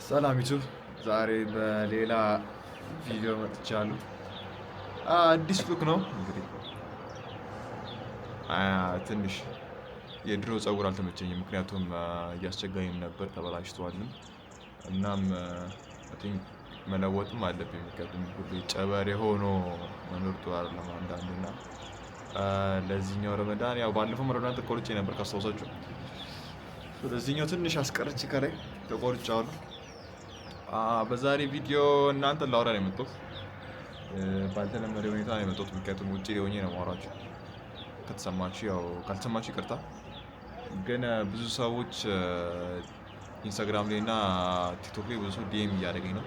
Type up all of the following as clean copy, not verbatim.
ሰላም ዩቱብ፣ ዛሬ በሌላ ቪዲዮ መጥቻለሁ። አዲስ ሉክ ነው እንግዲህ። ትንሽ የድሮ ፀጉር አልተመቸኝም፣ ምክንያቱም እያስቸጋኝም ነበር ተበላሽቷልም። እናም መለወጥም አለብኝ፣ ምክንያቱም ሁሌ ጨበሬ ሆኖ መኖር ጥሩ አይደለም። አንዳንዴና ለዚህኛው ረመዳን ያው ባለፈው ረመዳን ተቆርጬ ነበር ካስታውሳችሁ። ስለዚህኛው ትንሽ አስቀርቼ ከላይ ተቆርጫለሁ። በዛሬ ቪዲዮ እናንተን ላወራ ነው የመጣሁት። ባልተለመደ ሁኔታ ነው የመጣሁት፣ ምክንያቱም ውጭ ሆኜ ነው የማወራችሁ። ከተሰማችሁ ያው ካልተሰማችሁ ይቅርታ። ግን ብዙ ሰዎች ኢንስታግራም ላይ እና ቲክቶክ ላይ ብዙ ሰው ዲኤም እያደረገኝ ነው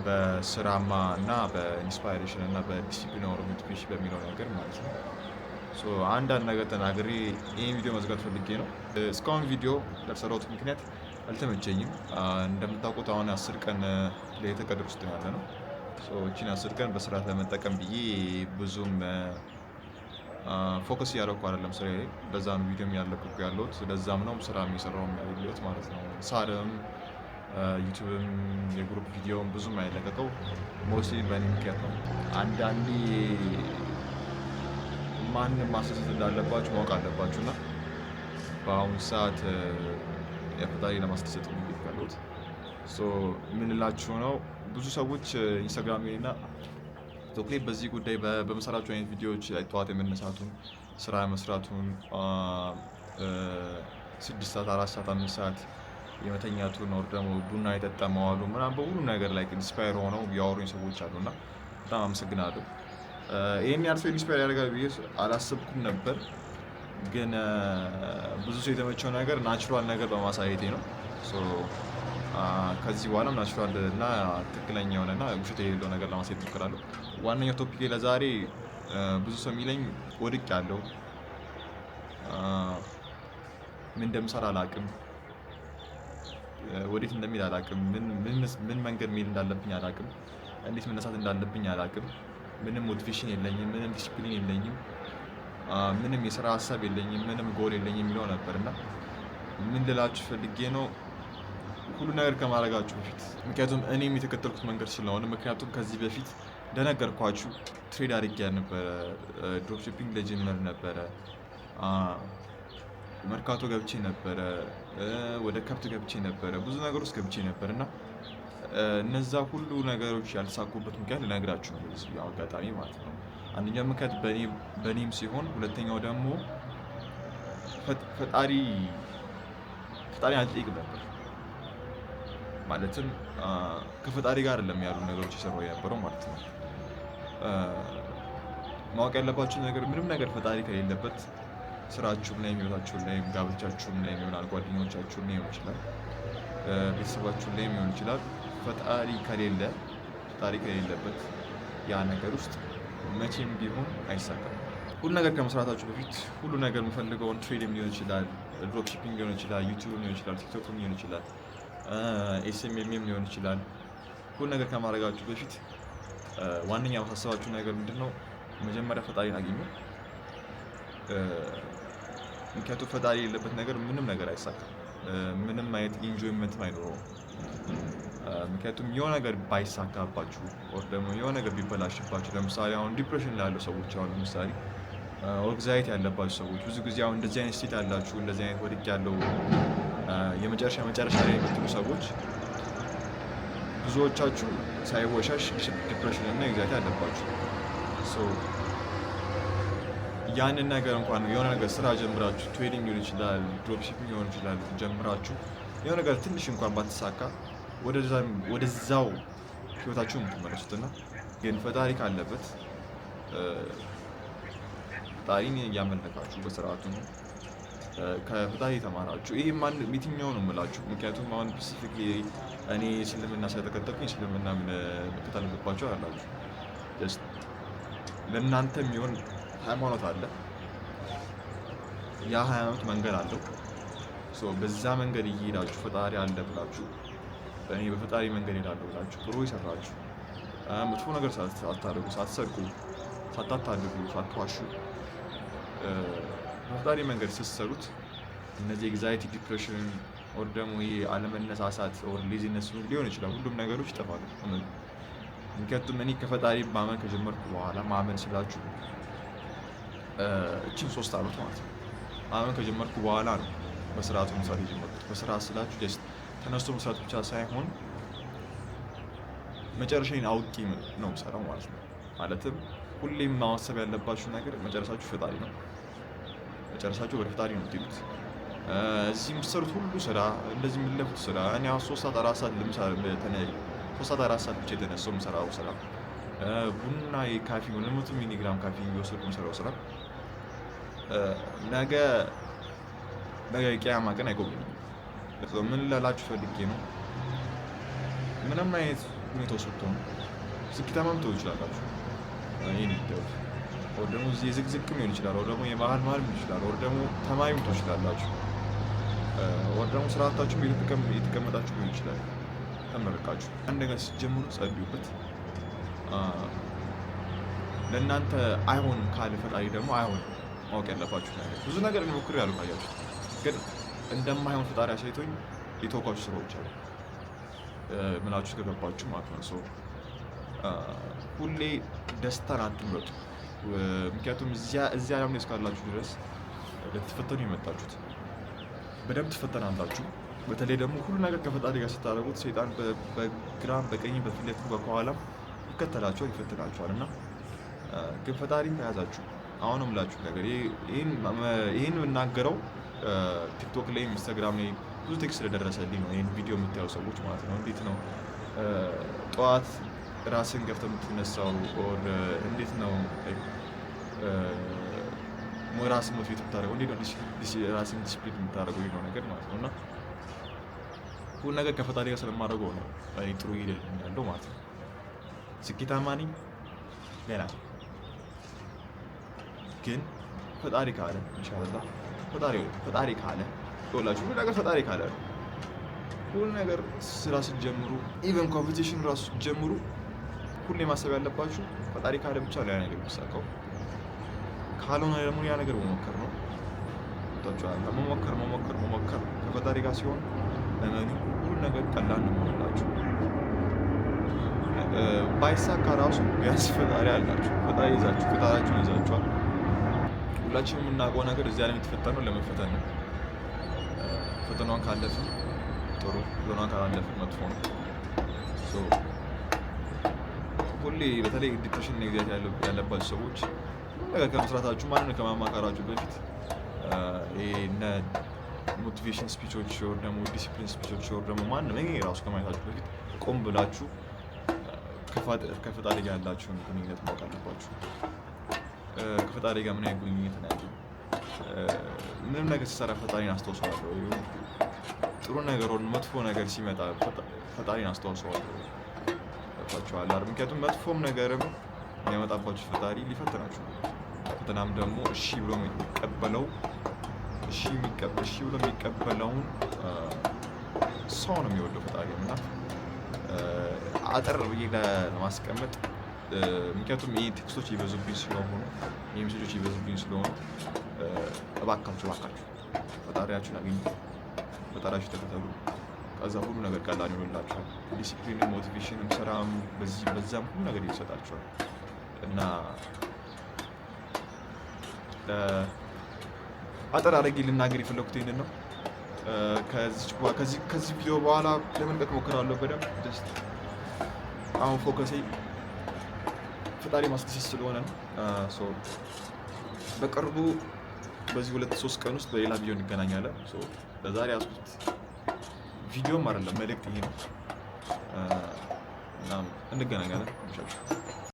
በስራማ እና በኢንስፓይሬሽን እና በዲሲፕሊን ኦር ሞቲቬሽን በሚለው ነገር ማለት ነው። አንዳንድ ነገር ተናግሬ ይህን ቪዲዮ መዝጋት ፈልጌ ነው። እስካሁን ቪዲዮ ያልሰራሁት ምክንያት አልተመቸኝም። እንደምታውቁት አሁን 10 ቀን ሌሊተ ቀድር ውስጥ ነው ያለነው። እቺን 10 ቀን በስርዓት ለመጠቀም ብዬ ብዙም ፎከስ እያደረኩ አይደለም ስራ ላይ። በዛ ነው ቪዲዮም ያለቀኩ ያለሁት። ለዛም ነው ስራ የሚሰራው ያለሁት ማለት ነው። ሳርም ዩቲዩብም የግሩፕ ቪዲዮም ብዙም አይለቀቀው ሞስሊ በእኔ ምክንያት ነው። አንዳንዴ ማንም ማስደሰት እንዳለባችሁ ማወቅ አለባችሁ እና በአሁኑ ሰዓት ፈጣሪ ለማስደሰት ነው ያለሁት። ምን እላችሁ ነው፣ ብዙ ሰዎች ኢንስታግራም ላይ እና ቲክቶክ ላይ በዚህ ጉዳይ በመሰራቸው አይነት ቪዲዮዎች ጠዋት የመነሳቱን ስራ መስራቱን 6 ሰዓት 4 ሰዓት 5 ሰዓት የመተኛቱን ወር ደግሞ ቡና የጠጣ መዋሉ ምናምን በሁሉም ነገር ላይ ኢንስፓየር ሆነው ያወሩኝ ሰዎች አሉና በጣም አመሰግናለሁ። ይሄን ያህል ሰው ኢንስፓየር ያደርጋል ብዬ አላሰብኩም ነበር። ግን ብዙ ሰው የተመቸው ነገር ናቹራል ነገር በማሳየቴ ነው። ከዚህ በኋላም ናቹራል እና ትክክለኛ የሆነና ውሸት የሌለው ነገር ለማሳየት እሞክራለሁ። ዋነኛው ቶፒክ ለዛሬ ብዙ ሰው የሚለኝ ወድቅ ያለው ምን እንደምሰራ አላውቅም፣ ወዴት እንደሚል አላውቅም፣ ምን መንገድ መሄድ እንዳለብኝ አላውቅም፣ እንዴት መነሳት እንዳለብኝ አላውቅም፣ ምንም ሞቲቬሽን የለኝም፣ ምንም ዲሲፕሊን የለኝም፣ ምንም የስራ ሀሳብ የለኝም፣ ምንም ጎል የለኝም የሚለው ነበር እና ምን ልላችሁ ፈልጌ ነው ሁሉ ነገር ከማድረጋችሁ በፊት፣ ምክንያቱም እኔም የተከተልኩት መንገድ ስለሆነ፣ ምክንያቱም ከዚህ በፊት እንደነገርኳችሁ ትሬድ አድርጌ ነበረ፣ ድሮፕሺፒንግ ለጀመር ነበረ፣ መርካቶ ገብቼ ነበረ፣ ወደ ከብት ገብቼ ነበረ፣ ብዙ ነገር ውስጥ ገብቼ ነበር እና እነዛ ሁሉ ነገሮች ያልተሳኩበት ምክንያት ልነግራችሁ ነው በዚህ አጋጣሚ ማለት ነው። አንደኛው ምክንያት በእኔም ሲሆን፣ ሁለተኛው ደግሞ ፈጣሪ አልጠይቅም ነበር። ማለትም ከፈጣሪ ጋር አይደለም ያሉ ነገሮች የሰራው የነበረው ማለት ነው። ማወቅ ያለባችሁ ነገር ምንም ነገር ፈጣሪ ከሌለበት ስራችሁም ላይ ህይወታችሁም ላይ ጋብቻችሁም ላይ ይሆናል፣ ጓደኞቻችሁም ላይ ሊሆን ይችላል፣ ቤተሰባችሁም ላይ ሊሆን ይችላል። ፈጣሪ ከሌለበት ያ ነገር ውስጥ መቼም ቢሆን አይሳካም። ሁሉ ነገር ከመስራታችሁ በፊት ሁሉ ነገር የምፈልገውን ትሬድም ሊሆን ይችላል፣ ድሮፕሺፒንግ ሊሆን ይችላል፣ ዩቲዩብ ሊሆን ይችላል፣ ቲክቶክ ሊሆን ይችላል፣ ኤስኤምኤም ሊሆን ይችላል። ሁሉ ነገር ከማድረጋችሁ በፊት ዋነኛ ማሳሰባችሁ ነገር ምንድን ነው? መጀመሪያ ፈጣሪን አግኙ። ምክንያቱም ፈጣሪ የሌለበት ነገር ምንም ነገር አይሳካም፣ ምንም አይነት ኢንጆይመንትም አይኖረውም። ምክንያቱም የሆነ ነገር ባይሳካባችሁ ወር ደግሞ የሆነ ነገር ቢበላሽባችሁ፣ ለምሳሌ አሁን ዲፕሬሽን ላይ ያሉ ሰዎች፣ አሁን ለምሳሌ ኦንግዛይቲ ያለባችሁ ሰዎች፣ ብዙ ጊዜ አሁን እንደዚህ አይነት ስቴት ያላችሁ፣ እንደዚህ አይነት ወድቅ ያለው የመጨረሻ ላይ የምትሉ ሰዎች ብዙዎቻችሁ ሳይወሻሽ ዲፕሬሽን እና ኤንግዛይቲ አለባችሁ። ያንን ነገር እንኳን የሆነ ነገር ስራ ጀምራችሁ ትሬዲንግ ሊሆን ይችላል፣ ድሮፕሺፒንግ ሊሆን ይችላል፣ ጀምራችሁ የሆነ ነገር ትንሽ እንኳን ባትሳካ ወደዛው ህይወታችሁ የምትመለሱትና ግን ፈጣሪ ካለበት ፈጣሪን እያመለካችሁ በስርዓቱ ነው ከፈጣሪ የተማራችሁ። ይህ የትኛው ነው የምላችሁ? ምክንያቱም አሁን ስፔሲፊክ እኔ እስልምና ስለተከተልኩኝ እስልምና መከተል አለባችሁ አላችሁ። ለእናንተ የሚሆን ሃይማኖት አለ፣ ያ ሃይማኖት መንገድ አለው። በዛ መንገድ እየሄዳችሁ ፈጣሪ አለ ብላችሁ እኔ በፈጣሪ መንገድ ሄዳለሁ ብላችሁ ጥሩ የሰራችሁ መጥፎ ነገር ሳታደርጉ፣ ሳትሰርቁ፣ ሳታታልሉ፣ ሳትዋሹ በፈጣሪ መንገድ ስትሰሩት እነዚህ ኤንግዛይቲ፣ ዲፕሬሽን ወር ደግሞ ይሄ አለመነሳሳት ወር ሌዚነስ ሊሆን ይችላል። ሁሉም ነገሮች ይጠፋሉ። ምክንያቱም እኔ ከፈጣሪ ማመን ከጀመርኩ በኋላ ማመን ስላችሁ እችን 3 ዓመት ማለት ነው ማመን ከጀመርኩ በኋላ ነው በስርዓቱ መስራት የጀመርኩት። በስርዓት ስላችሁ ጀስት ተነስቶ መስራት ብቻ ሳይሆን መጨረሻዬን አውቄ ነው የምሰራው ማለት ነው። ማለትም ሁሌም ማሰብ ያለባችሁ ነገር መጨረሻችሁ ፈጣሪ ነው። መጨረሻችሁ ወደ ፈጣሪ ነው የምትሄዱት። እዚህ የምትሰሩት ሁሉ ስራ እንደዚህ የምትለፉት ስራ እኔ 3 ሰዓት 4 ሰዓት ልምሳሌ 3 ሰዓት 4 ሰዓት ብቻ የተነሳው የምሰራው ስራ ቡና የካፌ 200 ሚሊ ግራም ካፌ እየወሰድኩ የምሰራው ስራ ነገ የቂያማ ቀን አይቆምም። ምን ላላችሁ ፈልጌ ነው ምንም አይነት ሁኔታ ውስጥ ሆኖ ስኬታማም ትሆኑ ይችላላችሁ። ይህን ይደውት ወር ደግሞ የዝቅዝቅም ሊሆን ይችላል፣ ወር ደግሞ የመሀል ሊሆን ይችላል፣ ወር ደግሞ ተማሪም ትሆኑ ይችላላችሁ፣ ወር ደግሞ ስርዓታችሁም የተቀመጣችሁ ሊሆን ይችላል። ተመረቃችሁ አንድ ነገር ስትጀምሩ ጸልዩበት። ለእናንተ አይሆንም ካለ ፈጣሪ ደግሞ አይሆንም። ማወቅ ያለባችሁ ነገር ብዙ ነገር ሞክር ያሉ ካያችሁት ግን እንደማይሆን ፈጣሪ አሳይቶኝ የተወኳችሁ ስራዎች አሉ ምናችሁ ከገባችሁ ማለት ነው። ሁሌ ደስታን አትምረጡ። ምክንያቱም እዚያ ዓለም ላይ እስካላችሁ ድረስ ልትፈተኑ የመጣችሁት በደንብ ትፈተናላችሁ። በተለይ ደግሞ ሁሉ ነገር ከፈጣሪ ጋር ስታደርጉት ሰይጣን በግራም በቀኝም በፊት ለፊትም በኋላም ይከተላችኋል፣ ይፈትናችኋል። እና ግን ፈጣሪን ከያዛችሁ አሁንም ላችሁ ነገር ይህን የምናገረው ቲክቶክ ላይ ኢንስታግራም ላይ ብዙ ቴክስት ስለደረሰልኝ ነው። ይህን ቪዲዮ የምታዩ ሰዎች ማለት ነው። እንዴት ነው ጠዋት ራስን ገፍተህ የምትነሳው? እንዴት ነው ራስን ሞቲቬት የምታደርገው? እንዴት ነው ራስን ዲስፕሊን የምታደርገው? ይሄ ነው ነገር ማለት ነው። እና ሁሉ ነገር ከፈጣሪ ጋር ስለማደርገው ነው እኔ ጥሩ ይሄድልኝ ያለው ማለት ነው። ስኬታማ ነኝ ገና፣ ግን ፈጣሪ ካለ ኢንሻአላህ ፈጣሪ ካለ ሁላችሁ ሁሉ ነገር ፈጣሪ ካለ ሁሉ ነገር ስራ ስትጀምሩ ኢቨን ኮምፒቲሽን ራሱ ስትጀምሩ ሁሌ ማሰብ ያለባችሁ ፈጣሪ ካለ ብቻ ላይ ነገር የሚሳካው፣ ካልሆነ ደግሞ ያ ነገር መሞከር ነው። ታውቃላችሁ፣ መሞከር ከፈጣሪ ጋር ሲሆን ለምን ሁሉ ነገር ቀላል ነው የሚሆንላችሁ። ባይሳካ ራሱ ቢያንስ ፈጣሪ አላችሁ፣ ፈጣሪ ይዛችሁ ፈጣሪያችሁን ይዛችኋል። ሁላችንም የምናውቀው ነገር እዚያ ላይ የተፈተነው ለመፈተን ነው። ፈተናውን ካለፍን ጥሩ፣ ፈተናውን ካላለፍን መጥፎ ነው። ሁሌ በተለይ ዲፕሬሽን ኔግዛት ያለባቸው ሰዎች ነገር ከመስራታችሁ ማንን ከማማከራችሁ በፊት እነ ሞቲቬሽን ስፒቾች ወር ደግሞ ዲሲፕሊን ስፒቾች ወር ደግሞ ማንም ይሄ ራሱ ከማየታችሁ በፊት ቆም ብላችሁ ከፈጣሪ ጋር ያላችሁን ግንኙነት ማወቅ አለባችሁ። ከፈጣሪ ጋር ምን አይነት ግንኙነት ነው ያለው? ምንም ነገር ሲሰራ ፈጣሪን አስታውሰዋለሁ። ጥሩ ነገር ወር መጥፎ ነገር ሲመጣ ፈጣሪን አስታውሰዋለሁ። ታውቃላችሁ አይደል? ምክንያቱም መጥፎም ነገርም የሚያመጣባችሁ ፈጣሪ ሊፈትናችሁ ነው። ፈተናም ደግሞ እሺ ብሎ የሚቀበለውን ሰው ነው የሚወደው ፈጣሪ። እና አጠር ብዬ ለማስቀመጥ ምክንያቱም ይህ ቴክስቶች ይበዙብኝ ስለሆኑ ይህ ሜሴጆች ይበዙብኝ ስለሆኑ እባካችሁ ፈጣሪያችሁን አግኙ፣ ፈጣሪያችሁ ተከተሉ። ከዛ ሁሉ ነገር ቀላል ይሆንላችኋል። ዲሲፕሊንም ሞቲቬሽንም ስራም በዛም ሁሉ ነገር ይሰጣችኋል። እና አጠር አድርጌ ልናገር የፈለኩት ይሄንን ነው። ከዚህ ቪዲዮ በኋላ ለመልቀቅ ሞክራለሁ በደንብ ጀስት አሁን ፎከሴ ፈጣሪ ማስደሰት ስለሆነ ነው። በቅርቡ በዚህ 2-3 ቀን ውስጥ በሌላ ቪዲዮ እንገናኛለን። ለዛሬ ያስኩት ቪዲዮም አይደለም መልእክት ይሄ ነው። እንገናኛለን።